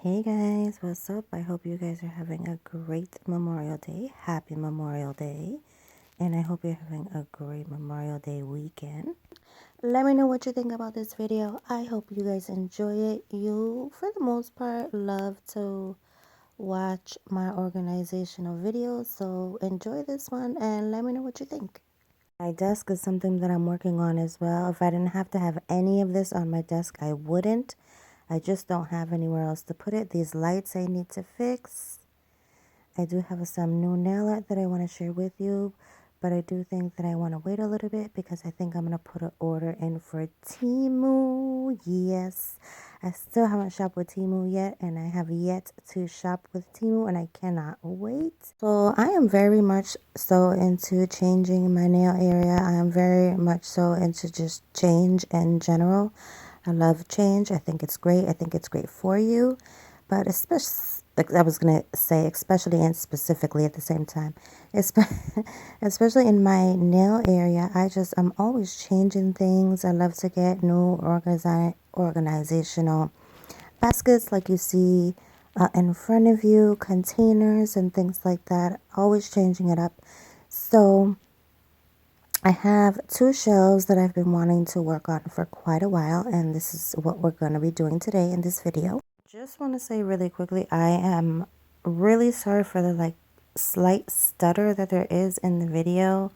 Hey guys, what's up? I hope you guys are having a great Memorial Day. Happy Memorial Day. And I hope you're having a great Memorial Day weekend. Let me know what you think about this video. I hope you guys enjoy it. You, for the most part, love to watch my organizational videos. So enjoy this one and let me know what you think. My desk is something that I'm working on as well. If I didn't have to have any of this on my desk, I wouldn't. I just don't have anywhere else to put it. These lights I need to fix. I do have some new nail art that I want to share with you, but I do think that I want to wait a little bit because I think I'm going to put an order in for Temu. Yes, I still haven't shopped with Temu yet, and I have yet to shop with Temu, and I cannot wait. So I am very much so into changing my nail area. I am very much so into just change in general. I love change. I think it's great. I think it's great for you. But especially, like I was going to say, especially and specifically at the same time, especially in my nail area, I'm always changing things. I love to get new organizational baskets like you see in front of you, containers and things like that, always changing it up. So I have two shelves that I've been wanting to work on for quite a while, and this is what we're going to be doing today in this video. Just want to say really quickly, I am really sorry for the slight stutter that there is in the video.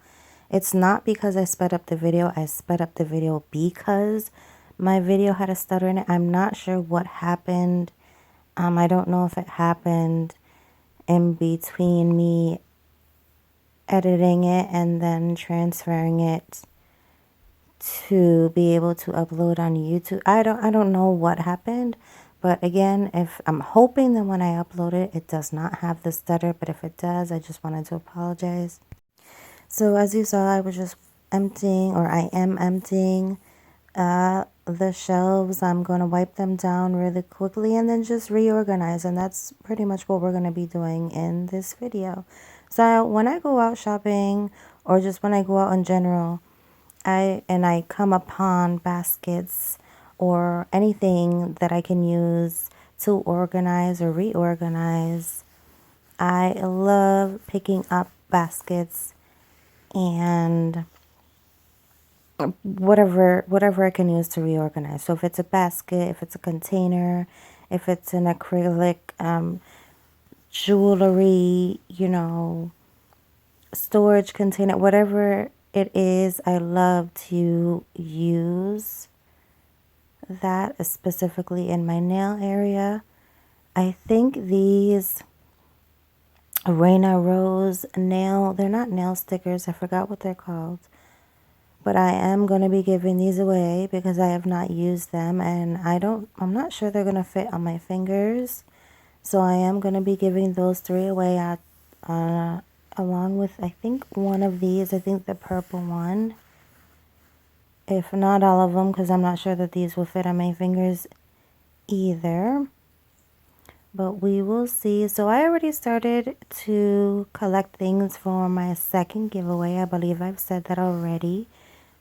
It's not because I sped up the video. I sped up the video because my video had a stutter in it. I'm not sure what happened. I don't know if it happened in between me editing it and then transferring it to be able to upload on YouTube. I don't know what happened, but again, if I'm hoping that when I upload it, it does not have the stutter, but if it does, I just wanted to apologize. So as you saw, I was just emptying, or I am emptying the shelves. I'm going to wipe them down really quickly and then just reorganize, and that's pretty much what we're going to be doing in this video. So when I go out shopping, or just when I go out in general, I come upon baskets or anything that I can use to organize or reorganize, I love picking up baskets and whatever I can use to reorganize. So if it's a basket, if it's a container, if it's an acrylic jewelry, storage container, whatever it is, I love to use that specifically in my nail area. I think these Reina Rose they're not nail stickers, I forgot what they're called, but I am going to be giving these away because I have not used them, and I'm not sure they're going to fit on my fingers. So I am going to be giving those 3 away along with, I think, one of these. I think the purple one. If not all of them, because I'm not sure that these will fit on my fingers either. But we will see. So I already started to collect things for my second giveaway. I believe I've said that already.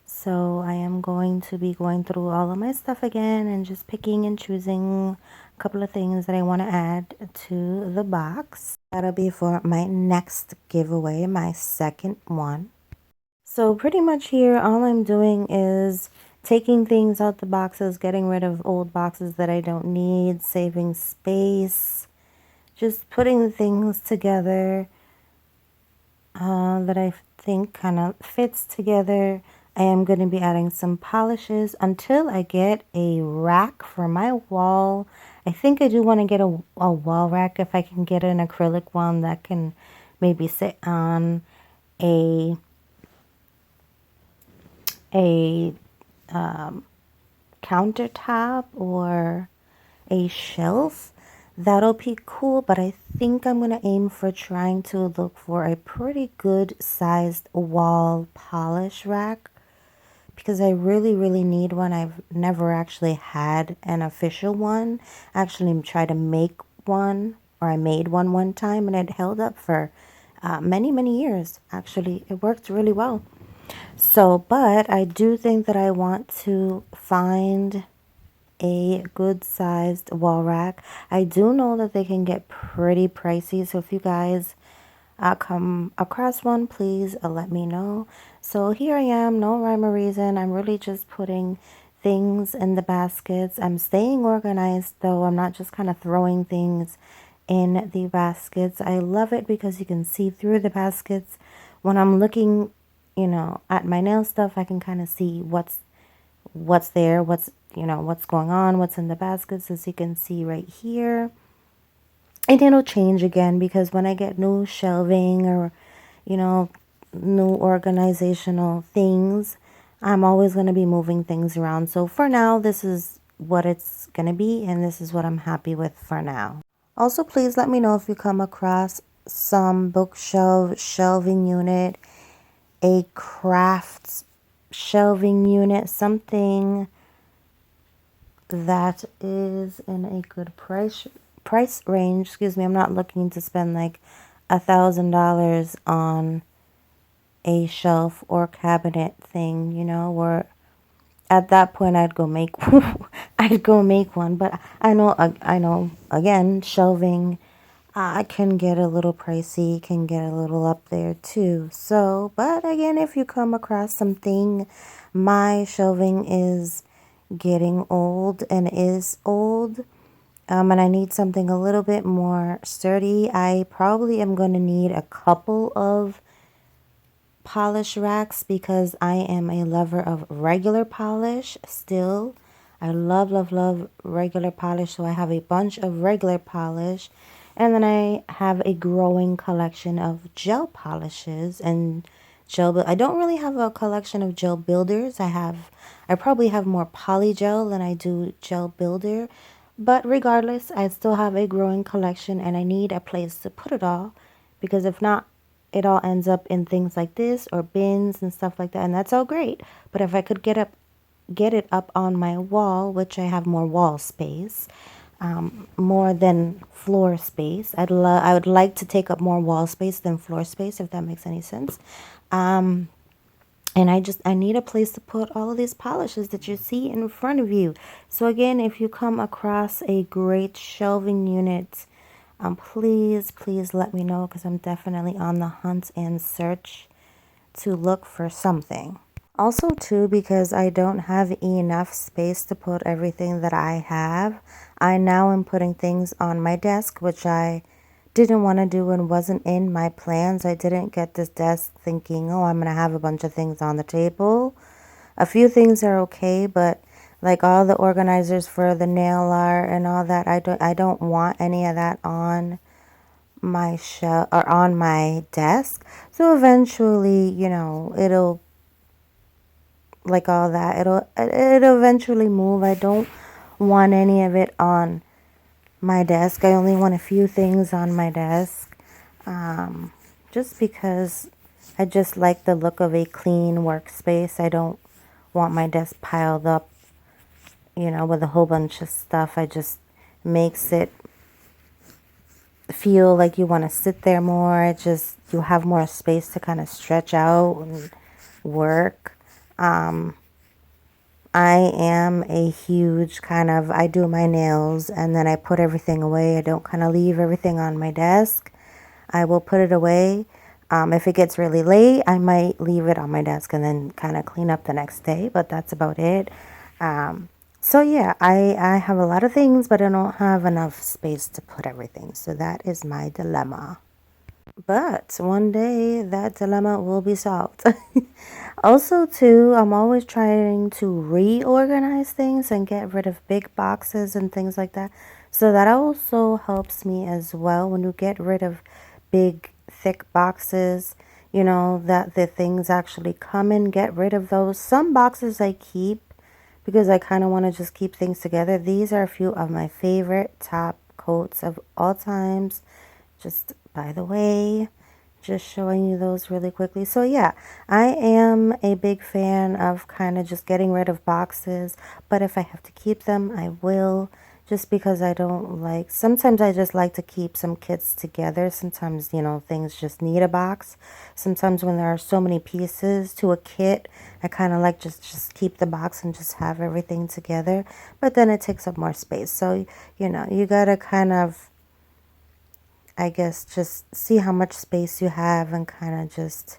So I am going to be going through all of my stuff again and just picking and choosing a couple of things that I want to add to the box. That'll be for my next giveaway, my second one. So pretty much here, all I'm doing is taking things out the boxes, getting rid of old boxes that I don't need, saving space, just putting things together that I think kind of fits together. I am going to be adding some polishes until I get a rack for my wall. I think I do want to get a wall rack if I can get an acrylic one that can maybe sit on a countertop or a shelf. That'll be cool, but I think I'm going to aim for trying to look for a pretty good sized wall polish rack, because I really, really need one. I've never actually had an official one. I actually tried to make one, or I made one time, and it held up for many, many years. Actually, it worked really well. So, but I do think that I want to find a good sized wall rack. I do know that they can get pretty pricey, so if you guys come across one, please let me know. So here I am, no rhyme or reason. I'm really just putting things in the baskets. I'm staying organized though. I'm not just kind of throwing things in the baskets. I love it because you can see through the baskets. When I'm looking, at my nail stuff, I can kind of see what's there, what's going on, what's in the baskets, as you can see right here. And it'll change again because when I get new shelving or, new organizational things, I'm always going to be moving things around. So for now, this is what it's going to be, and this is what I'm happy with for now. Also, please let me know if you come across some bookshelf shelving unit, a craft shelving unit, something that is in a good price range. Excuse me, I'm not looking to spend like $1,000 on a shelf or cabinet thing, where at that point I'd go make I'd go make one. But I know again, shelving can get a little pricey, can get a little up there too. So, but again, if you come across something, my shelving is getting old and is old, and I need something a little bit more sturdy. I probably am going to need a couple of polish racks because I am a lover of regular polish still. I love regular polish, so I have a bunch of regular polish, and then I have a growing collection of gel polishes and I don't really have a collection of gel builders. I probably have more poly gel than I do gel builder, but regardless, I still have a growing collection and I need a place to put it all, because if not, it all ends up in things like this or bins and stuff like that, and that's all great. But if I could get it up on my wall, which I have more wall space, more than floor space. I would like to take up more wall space than floor space, if that makes any sense. And I need a place to put all of these polishes that you see in front of you. So again, if you come across a great shelving unit, please let me know, because I'm definitely on the hunt and search to look for something. Also too, because I don't have enough space to put everything that I have, I now am putting things on my desk, which I didn't want to do and wasn't in my plans. I didn't get this desk thinking, oh, I'm going to have a bunch of things on the table. A few things are okay, but like all the organizers for the nail art and all that, I don't want any of that on my shelf or on my desk. So eventually, it'll, like all that, it'll eventually move. I don't want any of it on my desk. I only want a few things on my desk, just because I just like the look of a clean workspace. I don't want my desk piled up, with a whole bunch of stuff. I just makes it feel like you want to sit there more. You have more space to kind of stretch out and work. I am a huge I do my nails and then I put everything away. I don't kind of leave everything on my desk. I will put it away. If it gets really late, I might leave it on my desk and then kind of clean up the next day, but that's about it. So yeah, I have a lot of things, but I don't have enough space to put everything. So that is my dilemma. But one day that dilemma will be solved. Also, too, I'm always trying to reorganize things and get rid of big boxes and things like that. So that also helps me as well. When you get rid of big, thick boxes, that the things actually come in, get rid of those. Some boxes I keep because I kind of want to just keep things together. These are a few of my favorite top coats of all times. Just by the way, just showing you those really quickly. So yeah, I am a big fan of kind of just getting rid of boxes, but if I have to keep them, I will, just because I don't like, sometimes I just like to keep some kits together. Sometimes, you know, things just need a box. Sometimes when there are so many pieces to a kit, I kind of like just keep the box and just have everything together. But then it takes up more space. So, you know, you got to kind of, I guess, just see how much space you have and kind of just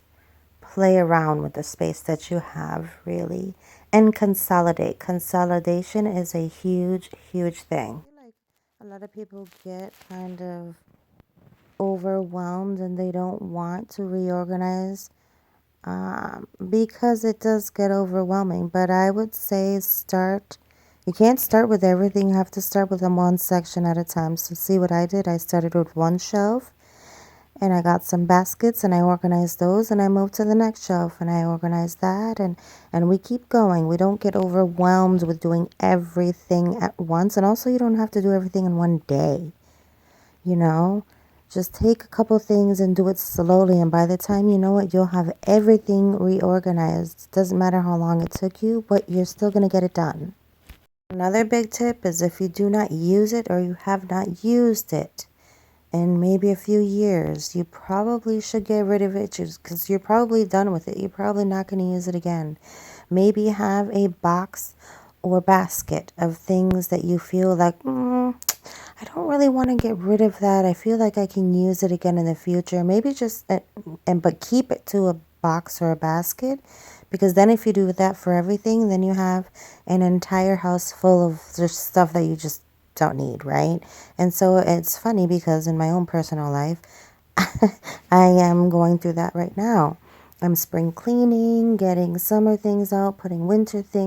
play around with the space that you have, really, and consolidate. Consolidation is a huge, huge thing. I feel like a lot of people get kind of overwhelmed and they don't want to reorganize because it does get overwhelming. But I would say start. You can't start with everything. You have to start with one section at a time. So see what I did. I started with one shelf and I got some baskets and I organized those and I moved to the next shelf and I organized that and we keep going. We don't get overwhelmed with doing everything at once, and also you don't have to do everything in one day. You know, just take a couple things and do it slowly, and by the time you know it, you'll have everything reorganized. Doesn't matter how long it took you, but you're still going to get it done. Another big tip is if you do not use it or you have not used it in maybe a few years, you probably should get rid of it just because you're probably done with it. You're probably not going to use it again. Maybe have a box or basket of things that you feel like, I don't really want to get rid of that. I feel like I can use it again in the future. Maybe just, but keep it to a box or a basket, because then if you do that for everything, then you have an entire house full of just stuff that you just don't need, right? And so it's funny because in my own personal life, I am going through that right now. I'm spring cleaning, getting summer things out, putting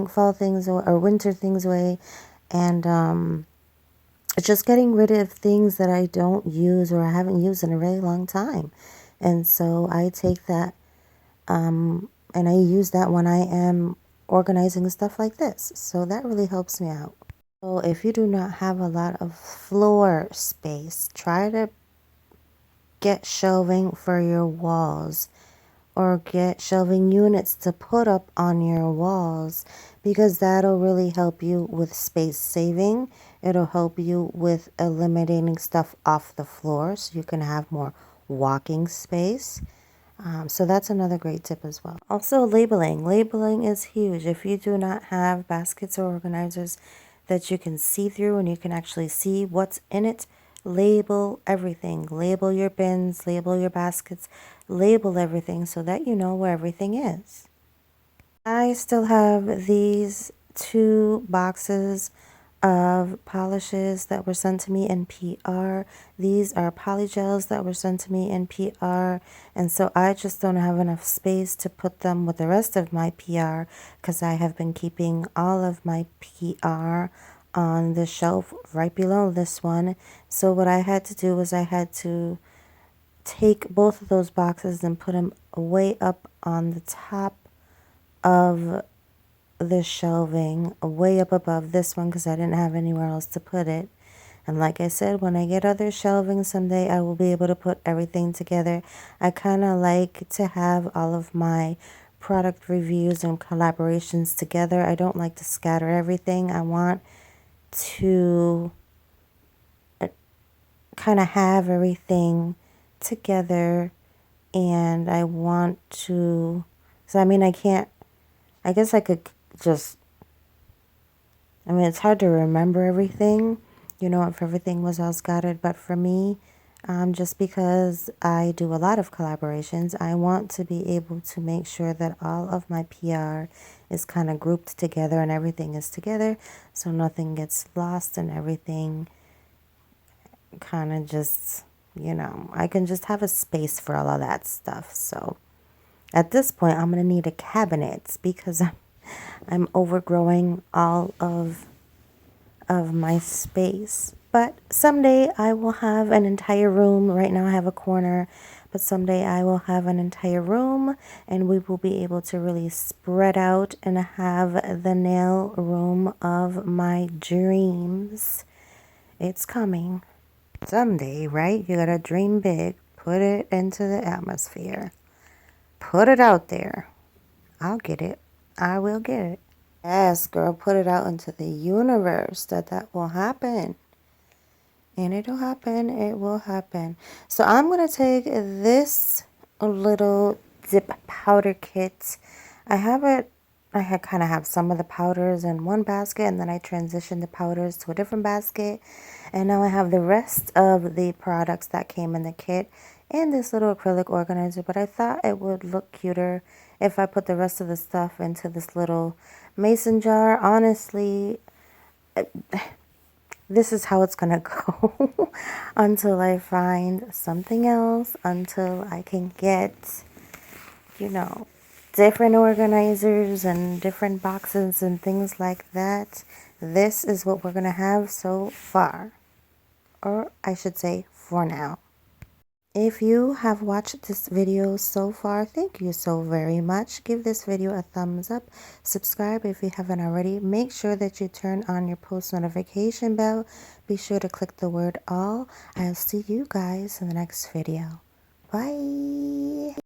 fall things or winter things away, and just getting rid of things that I don't use or I haven't used in a really long time. And so I take that and I use that when I am organizing stuff like this. So that really helps me out. So if you do not have a lot of floor space, try to get shelving for your walls or get shelving units to put up on your walls, because that'll really help you with space saving. It'll help you with eliminating stuff off the floor so you can have more walking space. So that's another great tip as well. Also, labeling. Labeling is huge. If you do not have baskets or organizers that you can see through and you can actually see what's in it, label everything. Label your bins, label your baskets, label everything so that you know where everything is. I still have these 2 boxes of polishes that were sent to me in PR. These are polygels that were sent to me in PR, and so I just don't have enough space to put them with the rest of my PR because I have been keeping all of my PR on the shelf right below this one. So what I had to do was I had to take both of those boxes and put them way up on the top of the shelving, way up above this one because I didn't have anywhere else to put it. And like I said, when I get other shelving someday, I will be able to put everything together. I kind of like to have all of my product reviews and collaborations together. I don't like to scatter everything. I want to kind of have everything together, and I want to, so I mean, I guess I could just, I mean, it's hard to remember everything, you know, if everything was all scattered. But for me, just because I do a lot of collaborations, I want to be able to make sure that all of my PR is kind of grouped together and everything is together so nothing gets lost and everything kind of just, you know, I can just have a space for all of that stuff. So at this point, I'm going to need a cabinet because I'm overgrowing all of my space. But someday I will have an entire room. Right now I have a corner, but someday I will have an entire room and we will be able to really spread out and have the nail room of my dreams. It's coming. Someday, right? You gotta dream big. Put it into the atmosphere. Put it out there. I'll get it. I will get it. Yes, girl, put it out into the universe that will happen. And it'll happen. It will happen. So I'm going to take this little dip powder kit. I have it. I had kind of have some of the powders in one basket, and then I transitioned the powders to a different basket. And now I have the rest of the products that came in the kit and this little acrylic organizer. But I thought it would look cuter if I put the rest of the stuff into this little mason jar. Honestly, this is how it's gonna go until I find something else, until I can get, you know, different organizers and different boxes and things like that. This is what we're gonna have so far, or I should say for now. If you have watched this video so far, thank you so very much. Give this video a thumbs up. Subscribe if you haven't already. Make sure that you turn on your post notification bell. Be sure to click the word all. I'll see you guys in the next video. Bye.